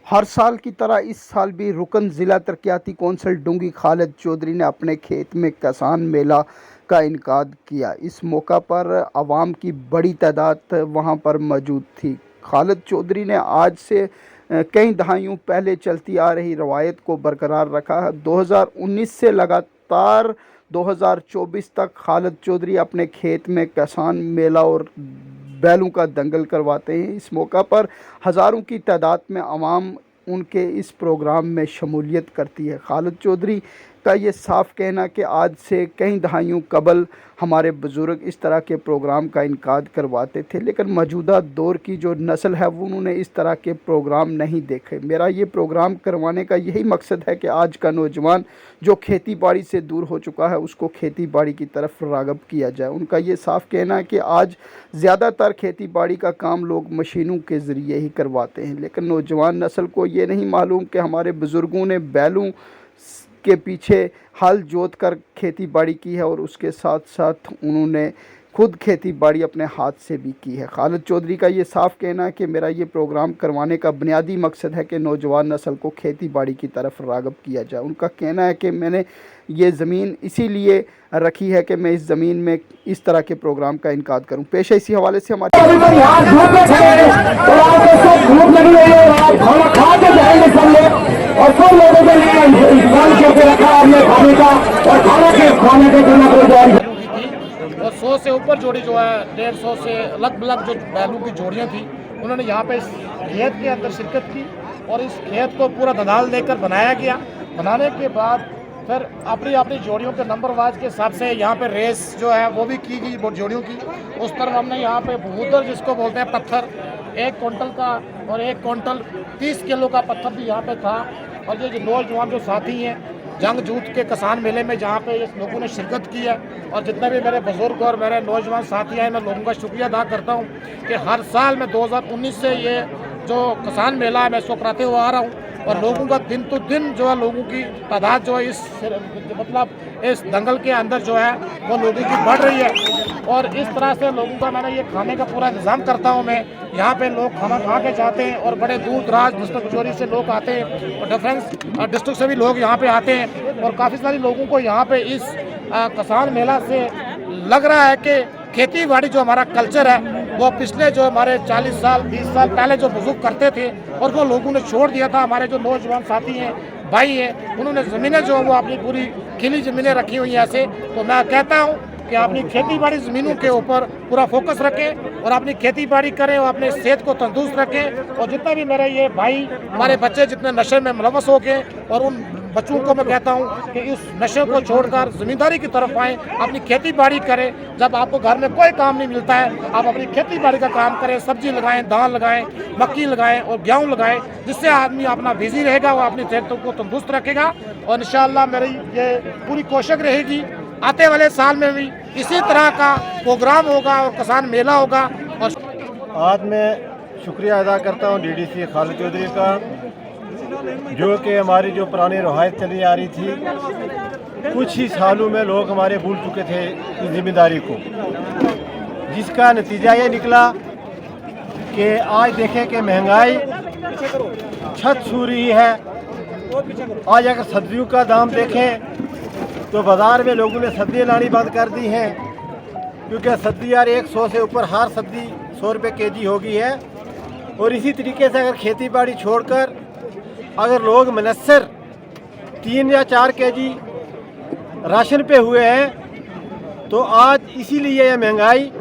हर साल की तरह इस साल भी रुकन ज़िला तरक्याती कौंसल डूंगी खालिद चौधरी ने अपने खेत में किसान मेला का इनकाद किया। इस मौका पर आवाम की बड़ी तादाद वहां पर मौजूद थी। खालिद चौधरी ने आज से कई दहाइयों पहले चलती आ रही रवायत को बरकरार रखा है। 2019 से लगातार 2024 तक खालिद चौधरी अपने खेत में किसान मेला और बैलों का दंगल करवाते हैं। इस मौका पर हज़ारों की तादाद में आवाम उनके इस प्रोग्राम में शमूलियत करती है। खालिद चौधरी का ये साफ कहना कि आज से कई दहाइयों कबल हमारे बुज़ुर्ग इस तरह के प्रोग्राम का इनकाद करवाते थे, लेकिन मौजूदा दौर की जो नस्ल है वो उन्होंने इस तरह के प्रोग्राम नहीं देखे। मेरा ये प्रोग्राम करवाने का यही मकसद है कि आज का नौजवान जो खेती बाड़ी से दूर हो चुका है उसको खेती बाड़ी की तरफ राग़िब किया जाए। उनका ये साफ कहना है कि आज ज़्यादातर खेती बाड़ी का काम लोग मशीनों के ज़रिए ही करवाते हैं, लेकिन नौजवान नस्ल को ये नहीं मालूम कि हमारे बुज़ुर्गों ने बैलों के पीछे हल जोत कर खेती बाड़ी की है और उसके साथ साथ उन्होंने खुद खेती बाड़ी अपने हाथ से भी की है। खालिद चौधरी का ये साफ कहना है कि मेरा ये प्रोग्राम करवाने का बुनियादी मकसद है कि नौजवान नस्ल को खेती बाड़ी की तरफ राग़िब किया जाए। उनका कहना है कि मैंने ये ज़मीन इसीलिए रखी है कि मैं इस ज़मीन में इस तरह के प्रोग्राम का इनकाद करूं। पेश है इसी हवाले से हमारे और सब लोगों के लिए इंतजाम करके रखा हमने खाने का और खाने के करना कोई जारी और 100 से ऊपर जोड़ी जो है 150 से अलग जो बैलों की जोड़ियां थी उन्होंने यहाँ पे इस खेत के अंदर शिरकत की और इस खेत को पूरा दनाल देकर बनाया गया। बनाने के बाद फिर अपनी अपनी जोड़ियों के नंबर वाइज के हिसाब से यहाँ पे रेस जो है वो भी की गई जोड़ियों की। उस तरफ हमने यहाँ पे बहूदर जिसको बोलते हैं पत्थर 1 क्विंटल का और 1 क्विंटल 30 किलो का पत्थर भी यहाँ पे था। और ये जो नौजवान जो साथी हैं जंग जूत के किसान मेले में जहाँ पे इस लोगों ने शिरकत की है और जितने भी मेरे बुजुर्ग और मेरे नौजवान साथी हैं मैं लोगों का शुक्रिया अदा करता हूँ कि हर साल मैं 2019 से ये जो किसान मेला है मैं इसको कराते हुए आ रहा हूँ और लोगों का दिन तो दिन जो है लोगों की तादाद जो है इस दंगल के अंदर जो है वो लोगों की बढ़ रही है। और इस तरह से लोगों का मैंने ये खाने का पूरा इंतज़ाम करता हूँ मैं। यहाँ पे लोग खाना खा के जाते हैं और बड़े दूर दराज डिस्ट्रिक्ट चोरी से लोग आते हैं और डिफरेंस डिस्ट्रिक्ट से भी लोग यहाँ पे आते हैं और काफ़ी सारे लोगों को यहाँ पे इस किसान मेला से लग रहा है कि खेती बाड़ी जो हमारा कल्चर है वो पिछले जो हमारे 40 साल 20 साल पहले जो बुजुर्ग करते थे और वो लोगों ने छोड़ दिया था। हमारे जो नौजवान साथी हैं भाई हैं उन्होंने ज़मीनें जो वो अपनी पूरी खिली ज़मीनें रखी हुई हैं ऐसे। तो मैं कहता हूँ कि अपनी खेती बाड़ी ज़मीनों के ऊपर पूरा फोकस रखें और अपनी खेती बाड़ी करें और अपने सेहत को तंदुरुस्त रखें। और जितना भी मेरे ये भाई हमारे बच्चे जितने नशे में मुलव्वस हो गए और उन बच्चों को मैं कहता हूँ कि इस नशे को छोड़कर ज़मींदारी की तरफ आएँ, अपनी खेती बाड़ी करें। जब आपको घर में कोई काम नहीं मिलता है आप अपनी खेती बाड़ी का काम करें, सब्जी लगाएं, दाल लगाएं, मक्की लगाएं और गेहूँ लगाएं, जिससे आदमी अपना बिजी रहेगा, वो अपनी सेहत को तंदुरुस्त रखेगा। और इंशाअल्लाह मेरी ये पूरी कोशिश रहेगी आते वाले साल में भी इसी तरह का प्रोग्राम होगा और किसान मेला होगा। और आज मैं शुक्रिया अदा करता हूँ डीडीसी खालिद चौधरी का, जो कि हमारी जो पुरानी रवायत चली आ रही थी कुछ ही सालों में लोग हमारे भूल चुके थे इस जिम्मेदारी को, जिसका नतीजा ये निकला कि आज देखें कि महंगाई छत छू रही है। आज अगर सब्जियों का दाम देखें तो बाज़ार में लोगों ने सब्जियाँ लानी बंद कर दी हैं, क्योंकि सब्जी यार 100 से ऊपर हर सब्जी 100 रुपये केजी हो गई है। और इसी तरीके से अगर खेती बाड़ी छोड़कर अगर लोग मनसर 3 या 4 केजी राशन पे हुए हैं तो आज इसीलिए यह महंगाई